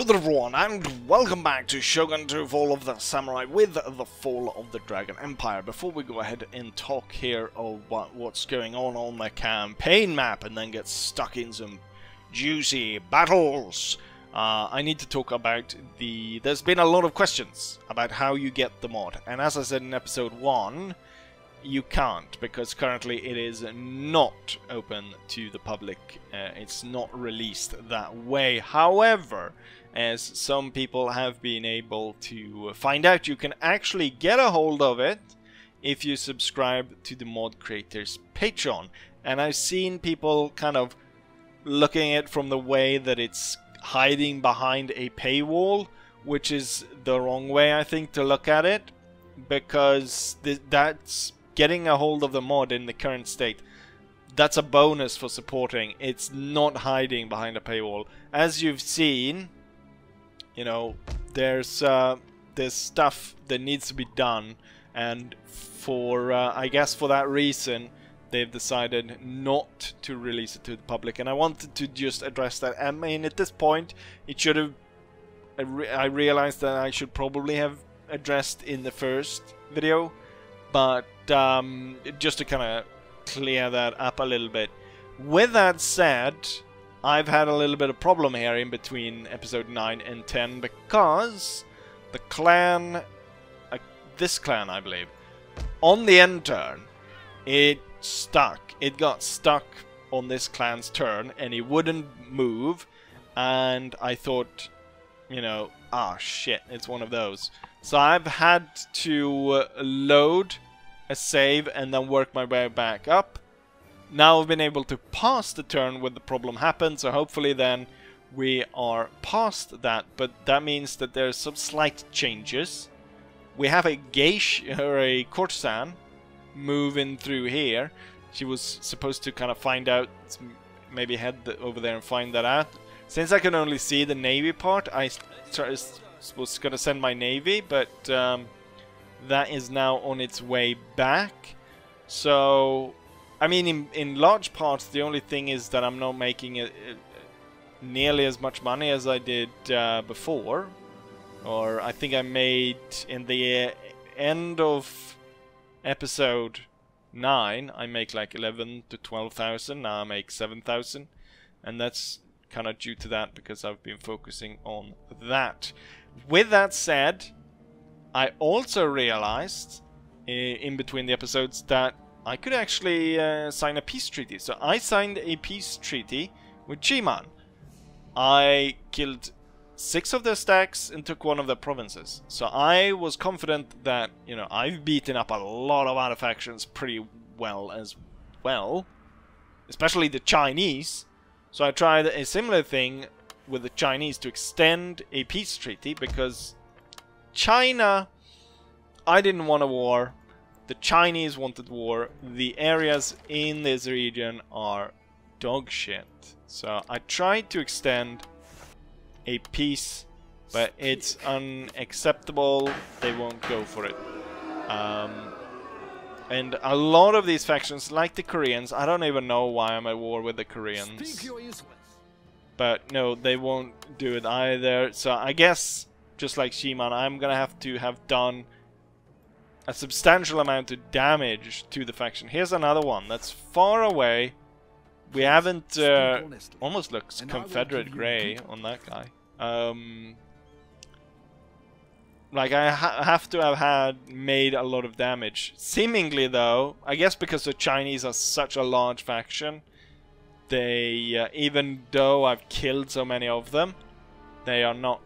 Hello there everyone, and welcome back to Shogun 2 Fall of the Samurai with the Fall of the Dragon Empire. Before we go ahead and talk here of what's going on the campaign map and then get stuck in some juicy battles, I need to talk about there's been a lot of questions about how you get the mod, and as I said in episode 1, you can't, because currently it is not open to the public. It's not released that way. However, as some people have been able to find out, you can actually get a hold of it if you subscribe to the mod creators Patreon. And I've seen people kind of looking at it from the way that it's hiding behind a paywall, which is the wrong way, I think, to look at it, because that's getting a hold of the mod in the current state. That's a bonus for supporting. It's not hiding behind a paywall. As you've seen, you know, there's stuff that needs to be done, and for I guess for that reason they've decided not to release it to the public, and I wanted to just address that. I mean, at this point it should have, I realized that I should probably have addressed in the first video, but just to kind of clear that up a little bit. With that said, I've had a little bit of problem here in between episode 9 and 10, because the clan, this clan I believe, on the end turn, it stuck. It got stuck on this clan's turn and it wouldn't move, and I thought, you know, ah shit, it's one of those. So I've had to load a save and then work my way back up. Now I've been able to pass the turn when the problem happened, so hopefully then we are past that. But that means that there's some slight changes. We have a geisha, or a courtesan, moving through here. She was supposed to kind of find out, maybe head over there and find that out. Since I can only see the navy part, I was gonna send my navy, but that is now on its way back. So, I mean, in large parts, the only thing is that I'm not making nearly as much money as I did before. Or I think I made, in the end of episode 9, I make like 11 to 12,000. Now I make 7,000. And that's kind of due to that, because I've been focusing on that. With that said, I also realized in between the episodes that I could actually sign a peace treaty. So I signed a peace treaty with G-Man. I killed 6 of their stacks and took 1 of their provinces. So I was confident that, you know, I've beaten up a lot of other factions pretty well as well, especially the Chinese. So I tried a similar thing with the Chinese to extend a peace treaty, because China, I didn't want a war. The Chinese wanted war. The areas in this region are dog shit. So I tried to extend a peace, but it's unacceptable. They won't go for it. And a lot of these factions, like the Koreans, I don't even know why I'm at war with the Koreans. But no, they won't do it either. So I guess, just like Shiman, I'm gonna have to have done a substantial amount of damage to the faction. Here's another one that's far away. We haven't, almost looks Confederate grey on that guy. Like I have to have made a lot of damage. Seemingly though, I guess because the Chinese are such a large faction, they, even though I've killed so many of them, they are not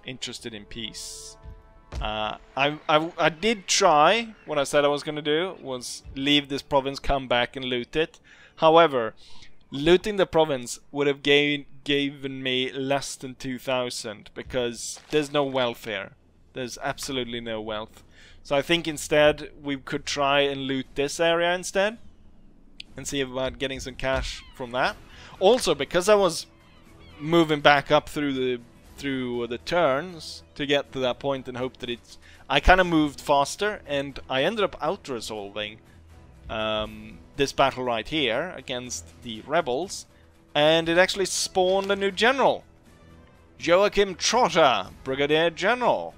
interested in peace. I did try, what I said I was going to do, was leave this province, come back and loot it. However, looting the province would have given me less than 2,000, because there's no wealth here. There's absolutely no wealth. So I think instead we could try and loot this area instead, and see about getting some cash from that. Also, because I was moving back up through the turns to get to that point and hope that it's... I kind of moved faster, and I ended up out-resolving this battle right here against the rebels, and it actually spawned a new general. Joachim Trotter, Brigadier General.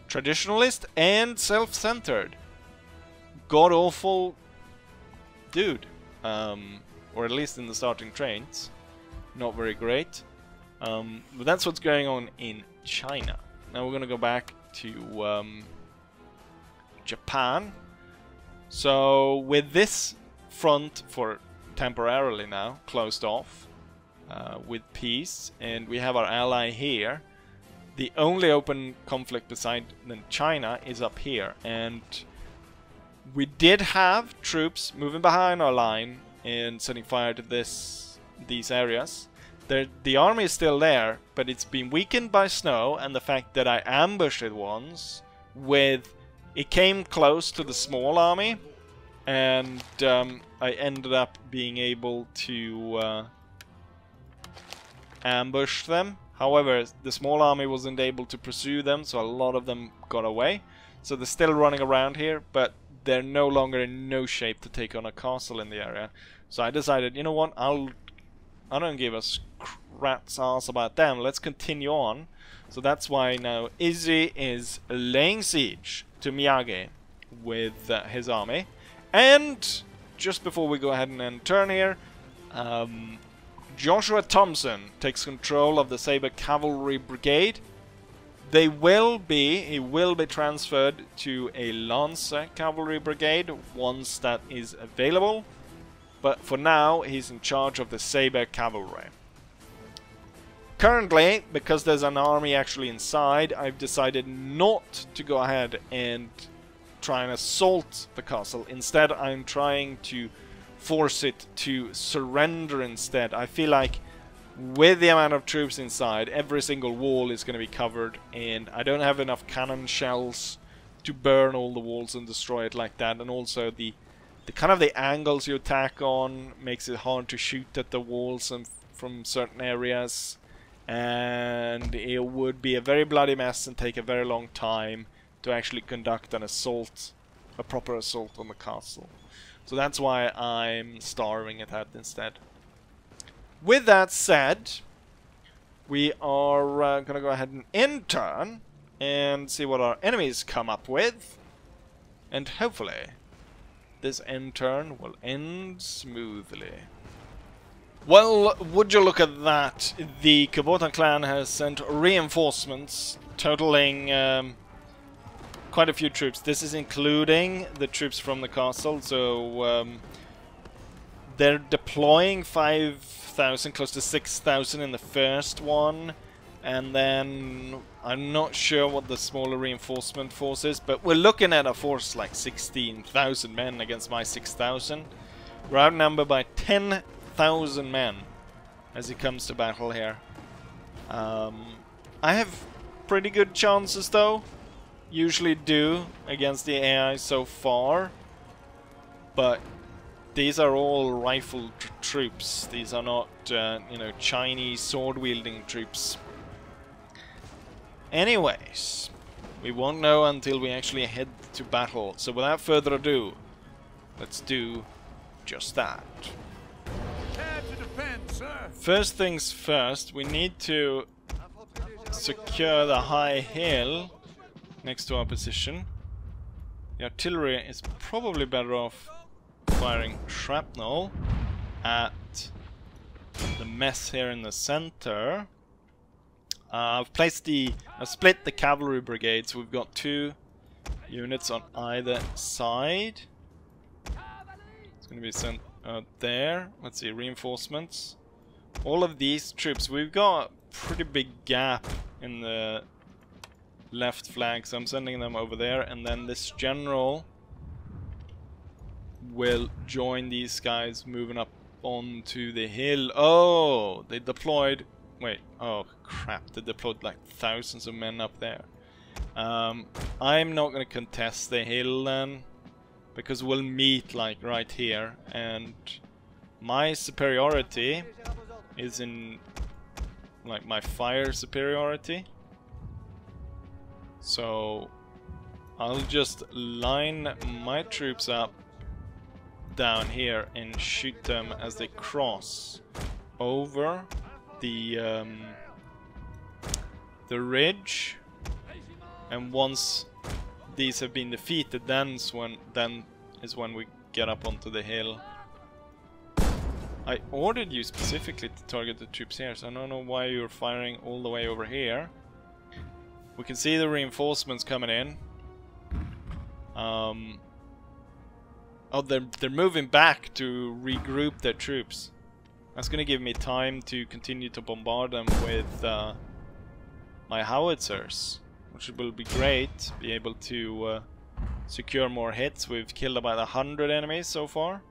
Traditionalist and self-centered. God-awful dude. Or at least in the starting trains. Not very great. But that's what's going on in China. Now we're gonna go back to Japan. So with this front for temporarily now closed off with peace, and we have our ally here, the only open conflict beside China is up here, and we did have troops moving behind our line and setting fire to these areas. The army is still there, but it's been weakened by snow and the fact that I ambushed it once with... It came close to the small army, and I ended up being able to ambush them. However, the small army wasn't able to pursue them, so a lot of them got away. So they're still running around here, but they're no longer in no shape to take on a castle in the area. So I decided, you know what, I don't give a rat's ass about them. Let's continue on. So that's why now Izzy is laying siege to Miyagi with his army. And just before we go ahead and end turn here, Joshua Thompson takes control of the Sabre Cavalry Brigade. He will be transferred to a Lance Cavalry Brigade once that is available. But for now, he's in charge of the Sabre Cavalry. Currently, because there's an army actually inside, I've decided not to go ahead and try and assault the castle. Instead, I'm trying to force it to surrender instead. I feel like with the amount of troops inside, every single wall is going to be covered, and I don't have enough cannon shells to burn all the walls and destroy it like that. And also the kind of the angles you attack on makes it hard to shoot at the walls and from certain areas, and it would be a very bloody mess and take a very long time to actually conduct an assault, a proper assault on the castle. So that's why I'm starving it out instead. With that said, we are gonna go ahead and end turn and see what our enemies come up with, and hopefully this end turn will end smoothly. Well, would you look at that? The Kubota clan has sent reinforcements totaling quite a few troops. This is including the troops from the castle, so they're deploying 5,000, close to 6,000 in the first one, and then I'm not sure what the smaller reinforcement force is, but we're looking at a force like 16,000 men against my 6,000. We're outnumbered by 10,000 men as it comes to battle here. I have pretty good chances though, usually do, against the AI so far, but these are all rifle troops. These are not, you know, Chinese sword-wielding troops. Anyways, we won't know until we actually head to battle. So without further ado, let's do just that. First things first, we need to secure the high hill next to our position. The artillery is probably better off firing shrapnel at the mess here in the center. I've split the cavalry brigades. We've got 2 units on either side. It's going to be sent out there. Let's see, reinforcements. All of these troops, we've got a pretty big gap in the left flank, so I'm sending them over there, and then this general will join these guys moving up onto the hill. Oh, they deployed. Wait, oh crap, they deployed like thousands of men up there. I'm not going to contest the hill then, because we'll meet like right here, and my superiority is in like my fire superiority. So I'll just line my troops up down here and shoot them as they cross over the the ridge, and once these have been defeated, then is when we get up onto the hill. I ordered you specifically to target the troops here, so I don't know why you're firing all the way over here. We can see the reinforcements coming in. Oh, they're moving back to regroup their troops. That's gonna give me time to continue to bombard them with my howitzers, which will be great. Be able to secure more hits. We've killed about 100 enemies so far.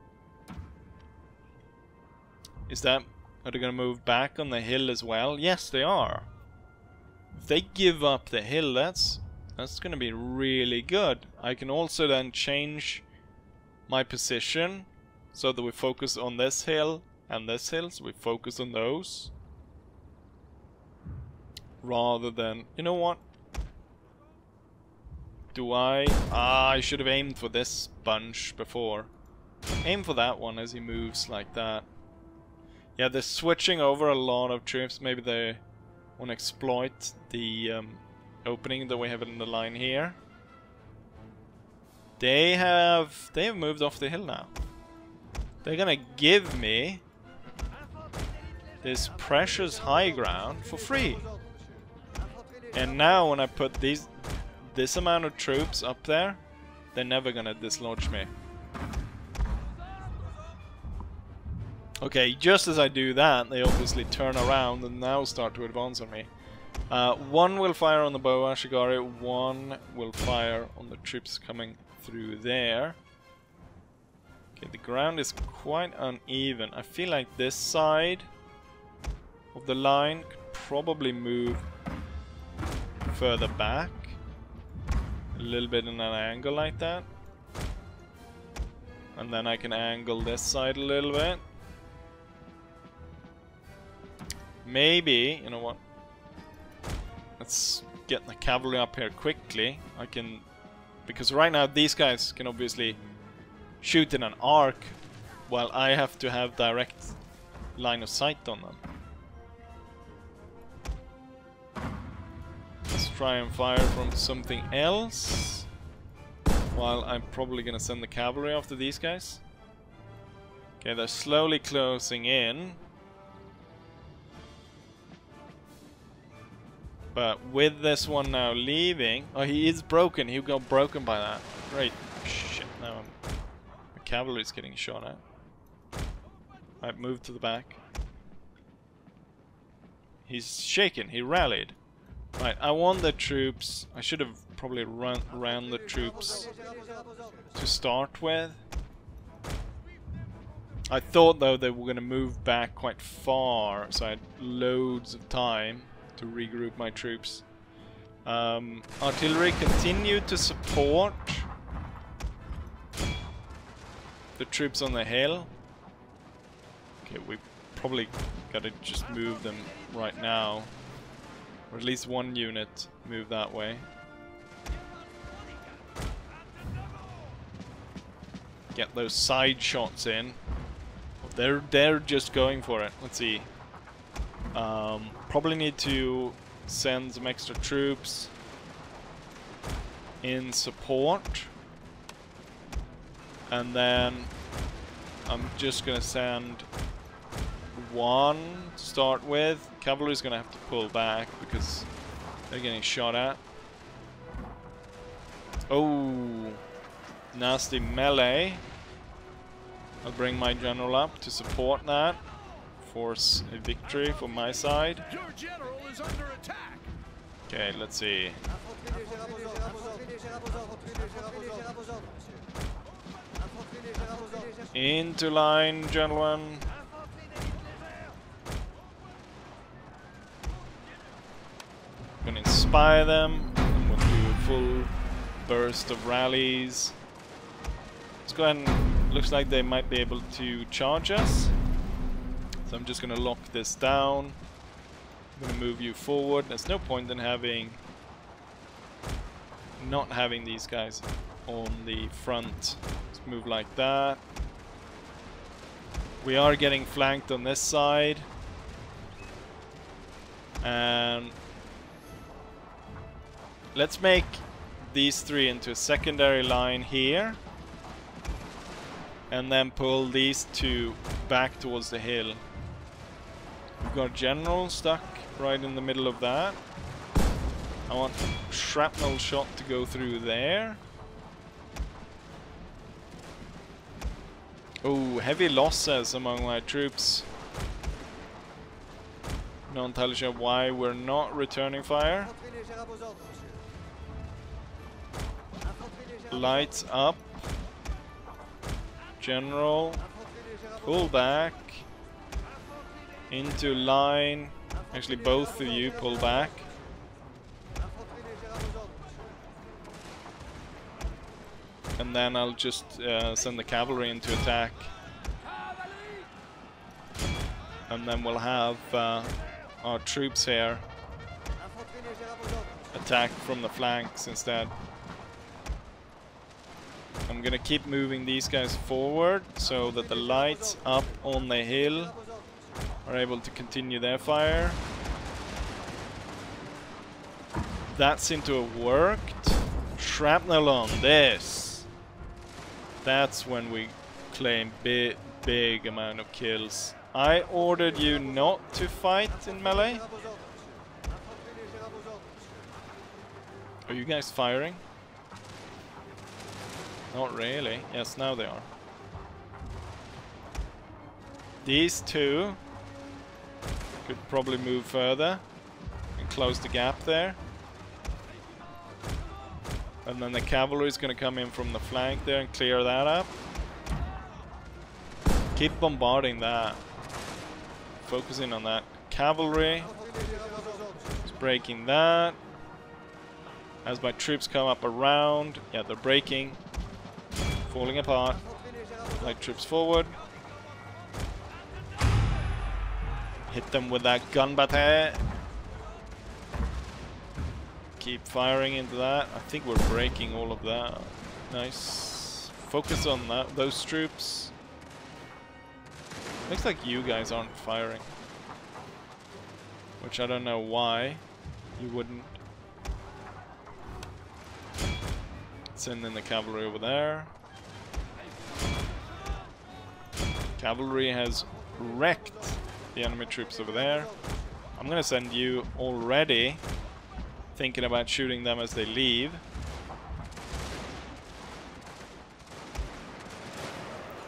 Are they gonna move back on the hill as well? Yes, they are. If they give up the hill, that's gonna be really good. I can also then change my position so that we focus on this hill and this hill, so we focus on those. Rather than, you know what? I should have aimed for this bunch before. Aim for that one as he moves like that. Yeah, they're switching over a lot of troops. Maybe they want to exploit the opening that we have in the line here. They have moved off the hill now. They're gonna give me this precious high ground for free. And now when I put this amount of troops up there, they're never gonna dislodge me. Okay, just as I do that, they obviously turn around and now start to advance on me. One will fire on the bow Ashigari, one will fire on the troops coming through there. Okay, the ground is quite uneven. I feel like this side of the line could probably move further back. A little bit in an angle like that. And then I can angle this side a little bit. Maybe, you know what? Let's get the cavalry up here quickly. Because right now these guys can obviously shoot in an arc, while I have to have direct line of sight on them. Let's try and fire from something else, while I'm probably gonna send the cavalry after these guys. Okay, they're slowly closing in. But with this one now leaving... Oh, he is broken. He got broken by that. Great. Shit, now the cavalry's getting shot at. I've moved to the back. He's shaken. He rallied. Right, I want the troops... I should have probably ran the troops to start with. I thought, though, they were going to move back quite far, so I had loads of time to regroup my troops. Artillery continued to support the troops on the hill. Okay, we probably gotta just move them right now, or at least one unit move that way. Get those side shots in. They're just going for it. Let's see. Probably need to send some extra troops in support, and then I'm just gonna send one to start with. Cavalry's gonna have to pull back because they're getting shot at. Oh, nasty melee. I'll bring my general up to support that. Force a victory for my side. Your general is under attack. Okay, let's see. Into line, gentlemen. Gonna inspire them, and we'll do a full burst of rallies. Let's go ahead and looks like they might be able to charge us. So I'm just gonna lock this down. I'm gonna move you forward. There's no point in not having these guys on the front. Let's move like that. We are getting flanked on this side, and let's make these three into a secondary line here. And then pull these two back towards the hill. We've got General stuck right in the middle of that. I want shrapnel shot to go through there. Oh, heavy losses among my troops. Not entirely sure why we're not returning fire. Lights up. General, pull back. Into line. Actually, both of you pull back. And then I'll just send the cavalry into attack. And then we'll have our troops here attack from the flanks instead. I'm gonna keep moving these guys forward so that the lights up on the hill are able to continue their fire. That seemed to have worked. Shrapnel on this. That's when we claim big amount of kills. I ordered you not to fight in melee. Are you guys firing? Not really. Yes, now they are. These two could probably move further and close the gap there. And then the cavalry is going to come in from the flank there and clear that up. Keep bombarding that. Focusing on that. Cavalry is breaking that. As my troops come up around, yeah, they're breaking. Falling apart. Light troops forward. Hit them with that gun battery. Keep firing into that. I think we're breaking all of that. Nice. Focus on that. Those troops. Looks like you guys aren't firing. Which I don't know why you wouldn't. Send in the cavalry over there. Cavalry has wrecked the enemy troops over there. I'm gonna send you already, thinking about shooting them as they leave.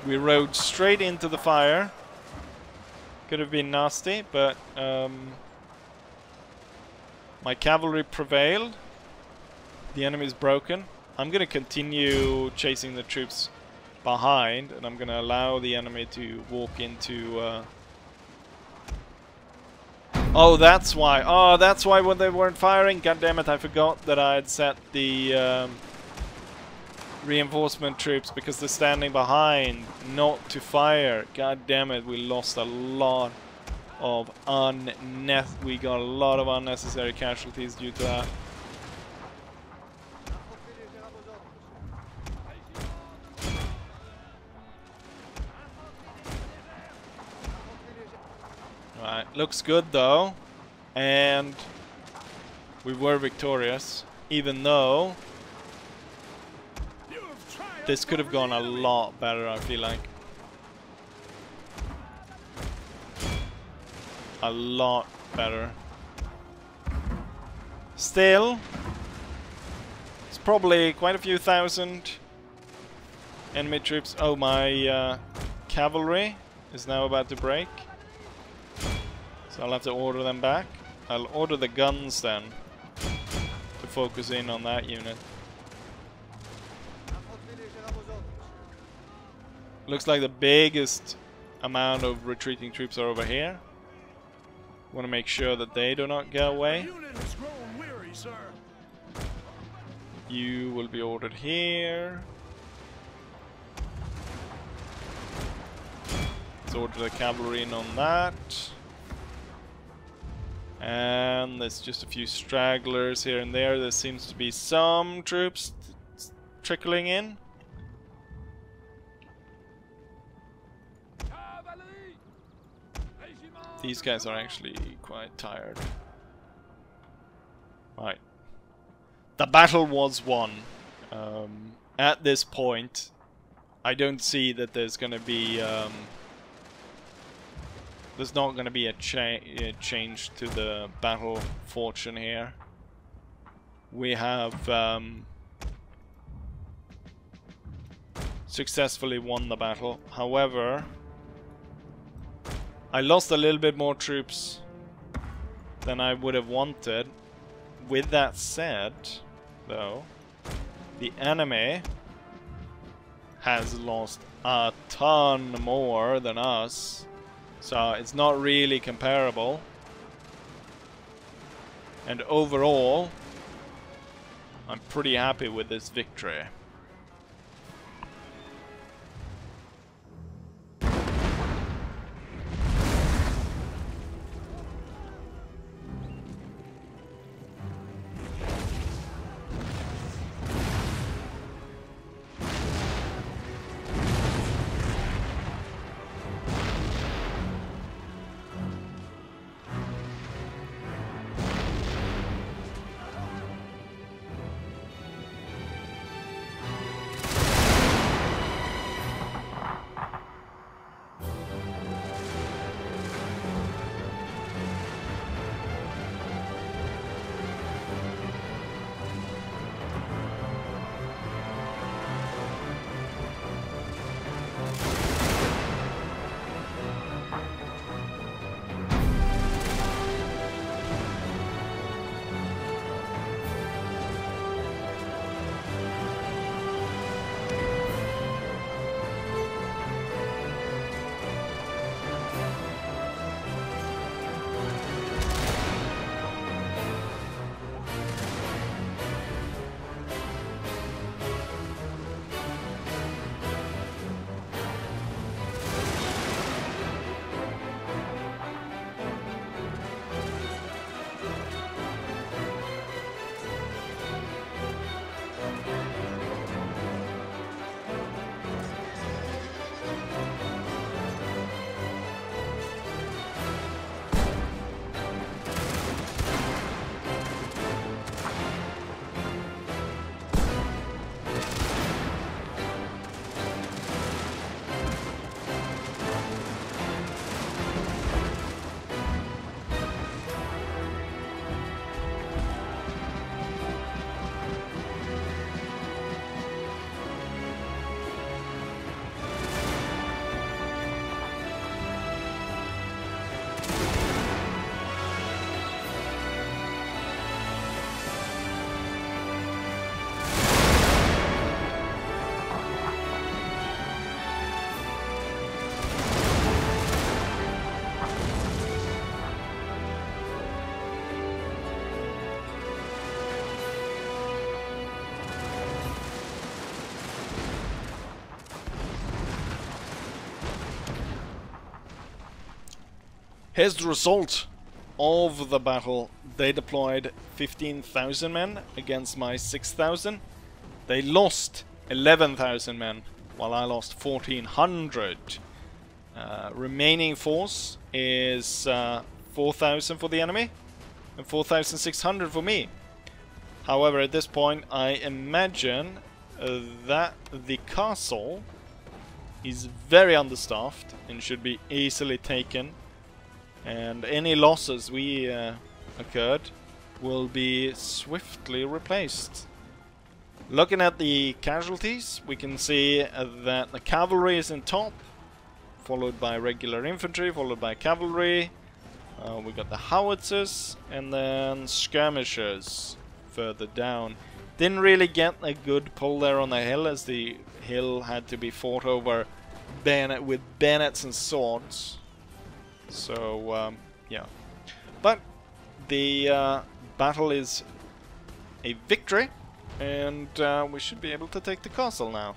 We rode straight into the fire. Could have been nasty, but my cavalry prevailed. The enemy's broken. I'm gonna continue chasing the troops behind, and I'm gonna allow the enemy to walk into oh, that's why. Oh, that's why when they weren't firing. God damn it, I forgot that I had set the reinforcement troops because they're standing behind not to fire. God damn it, we lost a lot of we got a lot of unnecessary casualties due to that. Right, looks good though, and we were victorious, even though this could have gone a lot better, I feel like. A lot better. Still, it's probably quite a few thousand enemy troops. Oh, my cavalry is now about to break. So I'll have to order them back. I'll order the guns then to focus in on that unit. Looks like the biggest amount of retreating troops are over here. Want to make sure that they do not get away. You will be ordered here. Let's order the cavalry in on that. And there's just a few stragglers here and there. There seems to be some troops trickling in. These guys are actually quite tired. Right. the battle was won. At this point, I don't see that there's going to be there's not going to be a change to the battle fortune here. We have successfully won the battle. However, I lost a little bit more troops than I would have wanted. With that said, though, the enemy has lost a ton more than us, so it's not really comparable. And overall, I'm pretty happy with this victory. Here's the result of the battle. They deployed 15,000 men against my 6,000. They lost 11,000 men, while I lost 1,400. Remaining force is 4,000 for the enemy and 4,600 for me. However, at this point, I imagine that the castle is very understaffed and should be easily taken. And any losses we occurred will be swiftly replaced. Looking at the casualties, we can see that the cavalry is in top, followed by regular infantry, followed by cavalry. We got the howitzers, and then skirmishers further down. Didn't really get a good pull there on the hill, as the hill had to be fought over with bayonets and swords. So, yeah. But the battle is a victory, and we should be able to take the castle now.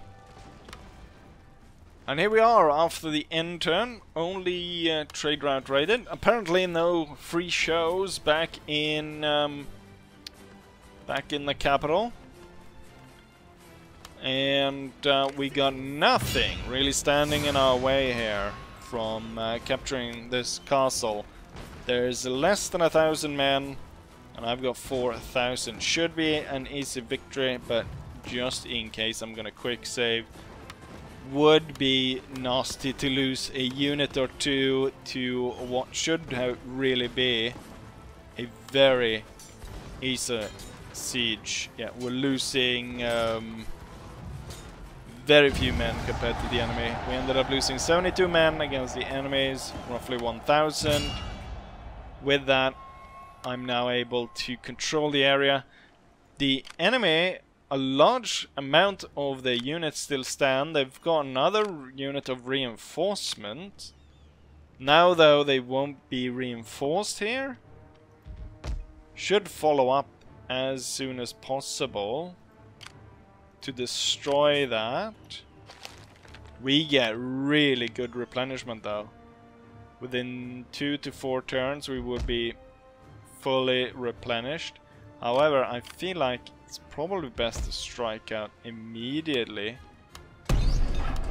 And here we are after the end turn. Only trade route raided. Apparently no free shows back in the capital. And we got nothing really standing in our way here from capturing this castle. There's less than 1,000 men And I've got 4,000. Should be an easy victory, but just in case, I'm gonna quick save. Would be nasty to lose a unit or two to what should have really be a very easy siege. Yeah, we're losing very few men compared to the enemy. We ended up losing 72 men against the enemies, roughly 1,000. With that, I'm now able to control the area. The enemy, a large amount of the units still stand. They've got another unit of reinforcement. Now though, they won't be reinforced here. Should follow up as soon as possible to destroy that. We get really good replenishment though. Within 2 to 4 turns we would be fully replenished. However, I feel like it's probably best to strike out immediately.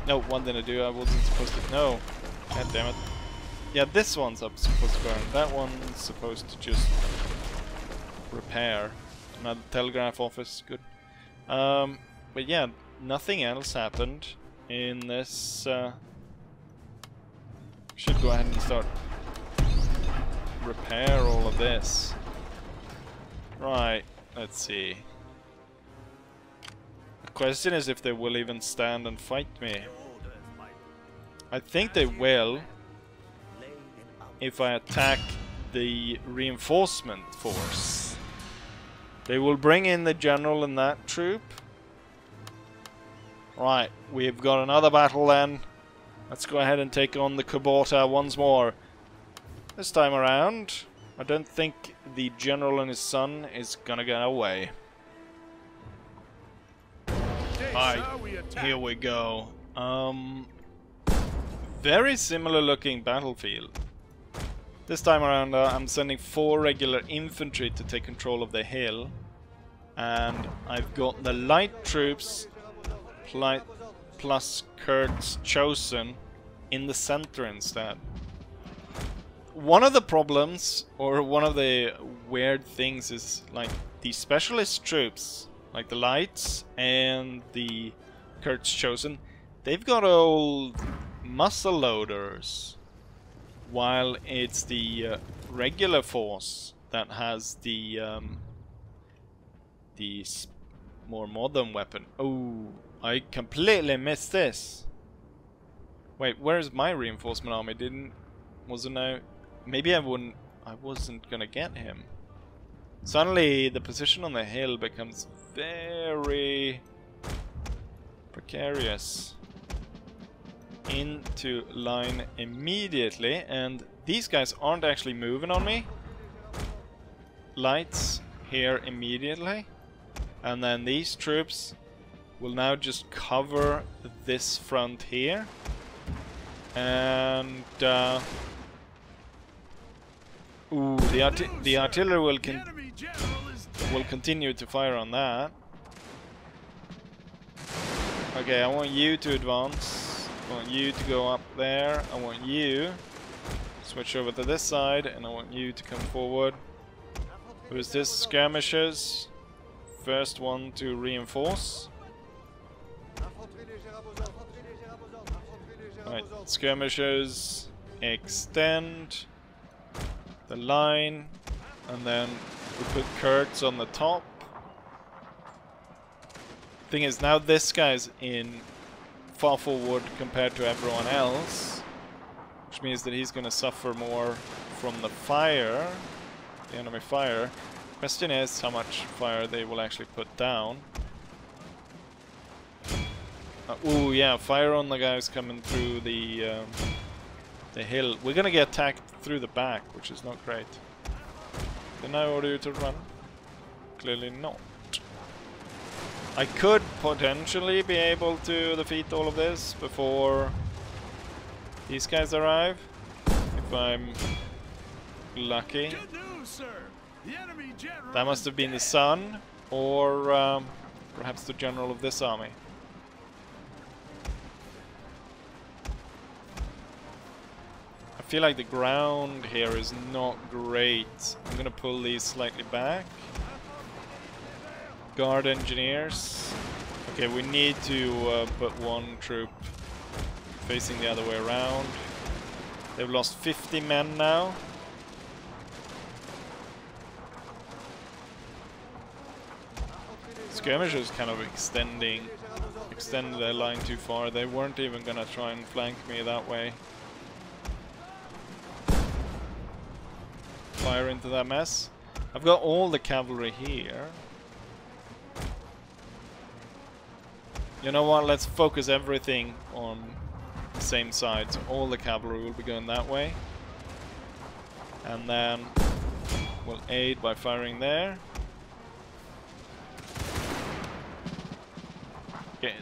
No, what did I do? I wasn't supposed to. No. God damn it. Yeah, this one's up supposed to burn. That one's supposed to just repair. Another telegraph office. Good. But yeah, nothing else happened in this. Should go ahead and start repair all of this. Right, let's see. The question is if they will even stand and fight me. I think they will if I attack the reinforcement force. They will bring in the general and that troop. Right, we've got another battle then. Let's go ahead and take on the Kubota once more. This time around, I don't think the general and his son is gonna get away. Alright, here we go. Very similar looking battlefield. This time around I'm sending 4 regular infantry to take control of the hill. And I've got the light troops plus Kurt's chosen in the center instead. One of the problems, or one of the weird things, is like the specialist troops, like the lights and the Kurt's chosen, they've got old muzzle loaders, while it's the regular force that has the more modern weapon. Oh, I completely missed this. Wait, where's my reinforcement army? Wasn't I? Maybe I wasn't gonna get him. Suddenly the position on the hill becomes very precarious. Into line immediately, and these guys aren't actually moving on me. Lights here immediately, and then these troops will now just cover this front here, and ooh, the artillery will continue to fire on that. Okay, I want you to advance. I want you to go up there. I want you to switch over to this side, and I want you to come forward. Who's this? Skirmishers. First one to reinforce. Right, skirmishers extend the line, and then we put Kurtz on the top. Thing is, now this guy's in far forward compared to everyone else, which means that he's gonna suffer more from the fire, the enemy fire. Question is how much fire they will actually put down. Oh yeah, fire on the guys coming through the hill. We're gonna get attacked through the back, which is not great. Didn't I order you to run? Clearly not. I could potentially be able to defeat all of this before these guys arrive, if I'm lucky. That must have been the son, or perhaps the general of this army. I feel like the ground here is not great. I'm gonna pull these slightly back. Guard engineers. Okay, we need to put one troop facing the other way around. They've lost 50 men now. Skirmishers kind of extended their line too far. They weren't even gonna try and flank me that way. Fire into that mess. I've got all the cavalry here. You know what? Let's focus everything on the same side. So all the cavalry will be going that way. And then we'll aid by firing there. Okay.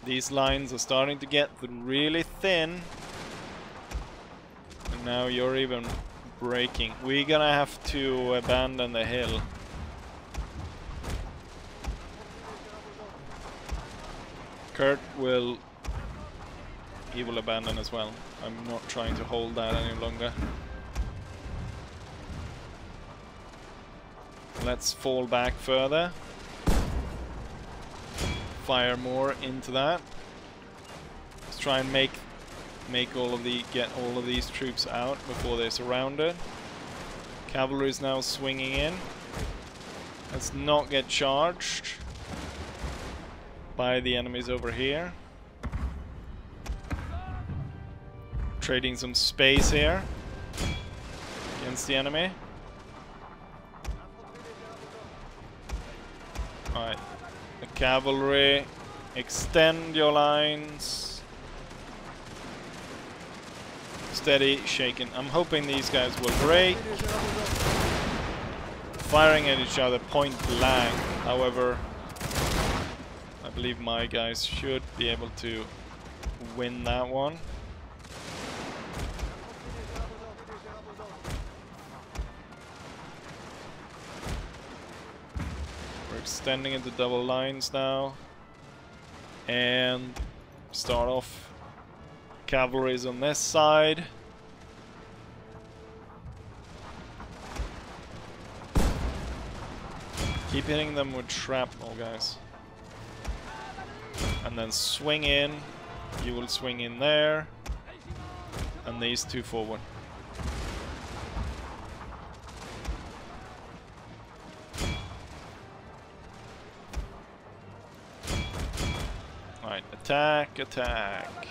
These lines are starting to get really thin. And now you're even breaking. We're gonna have to abandon the hill. Kurt will... he will abandon as well. I'm not trying to hold that any longer. Let's fall back further. Fire more into that. Let's try and get all of these troops out before they're surrounded. Cavalry is now swinging in. Let's not get charged by the enemies over here. Trading some space here against the enemy. Alright, the cavalry, extend your lines. Steady, shaking. I'm hoping these guys will break. Firing at each other point blank. However, I believe my guys should be able to win that one. Extending into double lines now, and start off. Cavalry's on this side. Keep hitting them with shrapnel, guys, and then swing in. You will swing in there, and these two forward. Alright, attack, attack.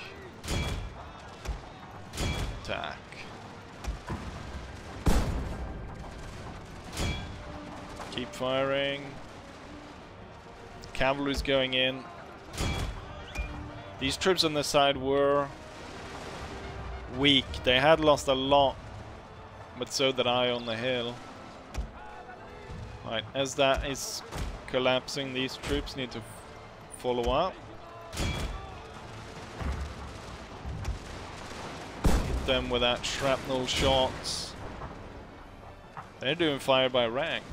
Attack. Keep firing. Cavalry's going in. These troops on this side were weak. They had lost a lot, but so did I on the hill. Alright, as that is collapsing, these troops need to follow up. Hit them with that shrapnel shots. They're doing fire by rank.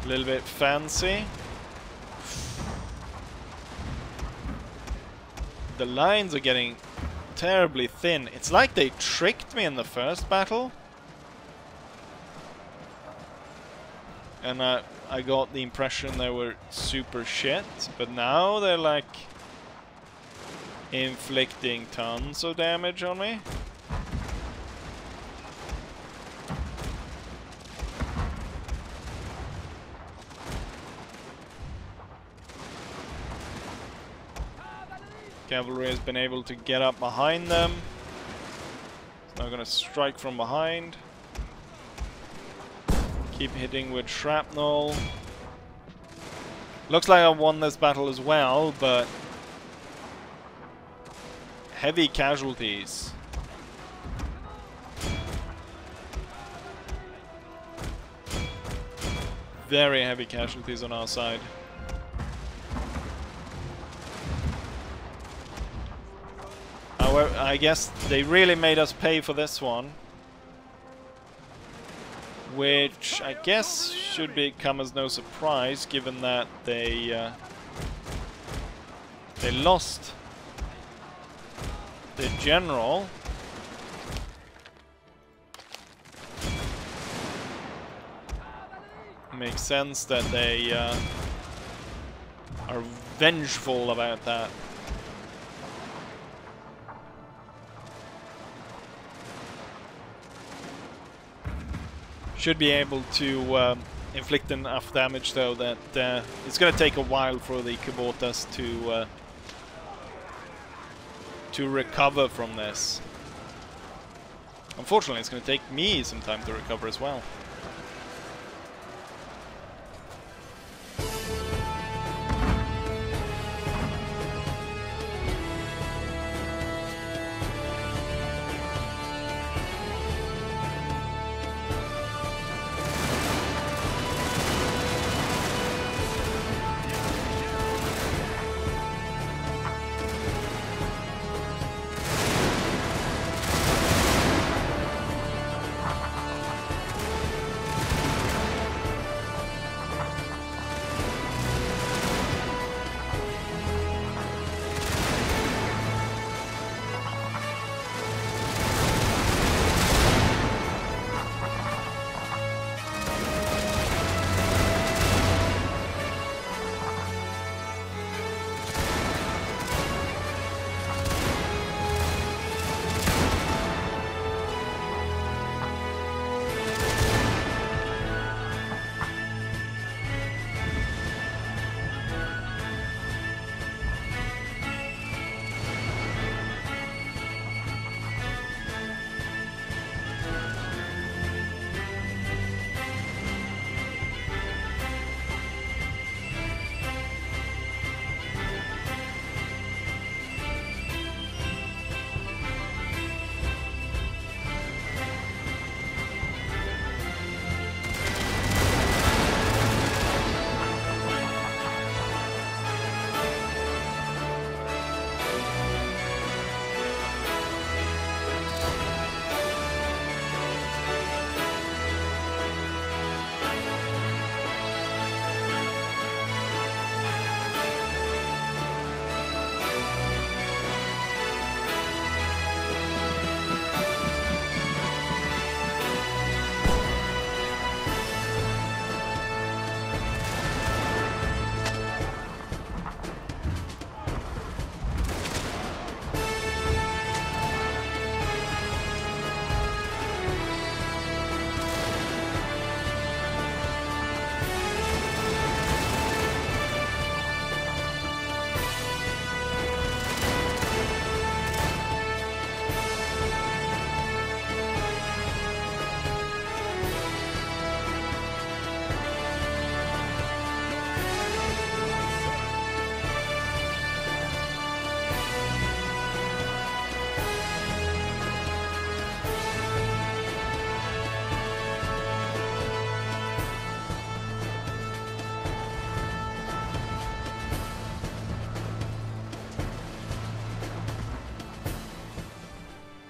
A little bit fancy. The lines are getting terribly thin. It's like they tricked me in the first battle. And I got the impression they were super shit, but now they're like inflicting tons of damage on me. Cavalry has been able to get up behind them. It's now gonna strike from behind. Keep hitting with shrapnel. Looks like I won this battle as well, but heavy casualties. Very heavy casualties on our side. However, I guess they really made us pay for this one. Which I guess should come as no surprise, given that they They lost the general. Makes sense that they are vengeful about that. Should be able to inflict enough damage, though, that it's going to take a while for the Kubotas to recover from this. Unfortunately, it's going to take me some time to recover as well.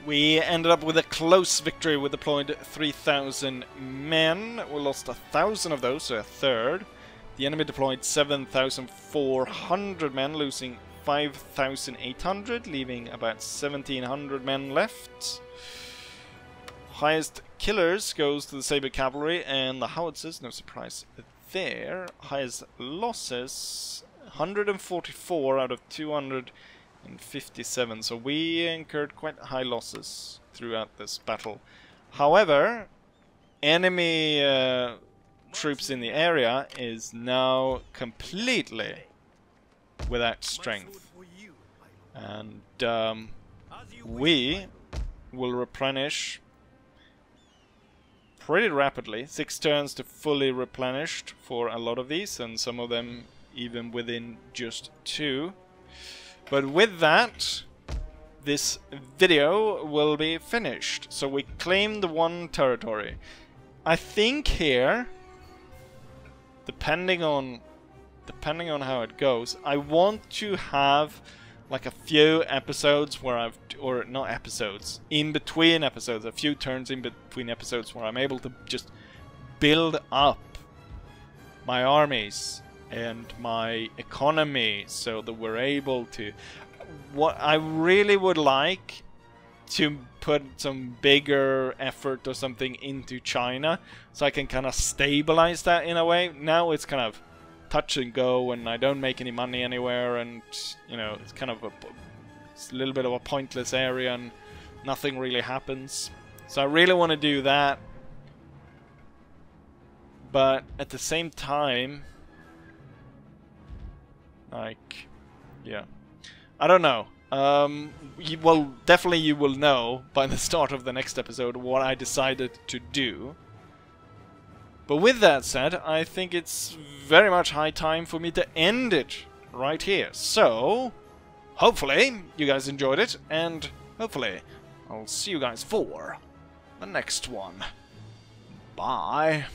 We ended up with a close victory. We deployed 3,000 men. We lost 1,000 of those, so a third. The enemy deployed 7,400 men, losing 5,800, leaving about 1,700 men left. Highest killers goes to the Saber Cavalry and the Howitzers, no surprise there. Highest losses, 144 out of 257, so we incurred quite high losses throughout this battle. However, enemy troops in the area is now completely without strength, and we will replenish pretty rapidly. 6 turns to fully replenished for a lot of these, and some of them even within just 2. But with that, this video will be finished. So we claimed 1 territory. I think here, depending on how it goes, I want to have like a few episodes where or not episodes, in between episodes, a few turns in between episodes where I'm able to just build up my armies and my economy, so that we're able to... What I really would like to put some bigger effort or something into China, so I can kind of stabilize that in a way. Now it's kind of touch and go, and I don't make any money anywhere, and you know, it's kind of it's a little bit of a pointless area, and nothing really happens. So I really want to do that, but at the same time, like, yeah, I don't know. Well, definitely you will know by the start of the next episode what I decided to do. But with that said, I think it's very much high time for me to end it right here. So, hopefully you guys enjoyed it, and hopefully I'll see you guys for the next one. Bye.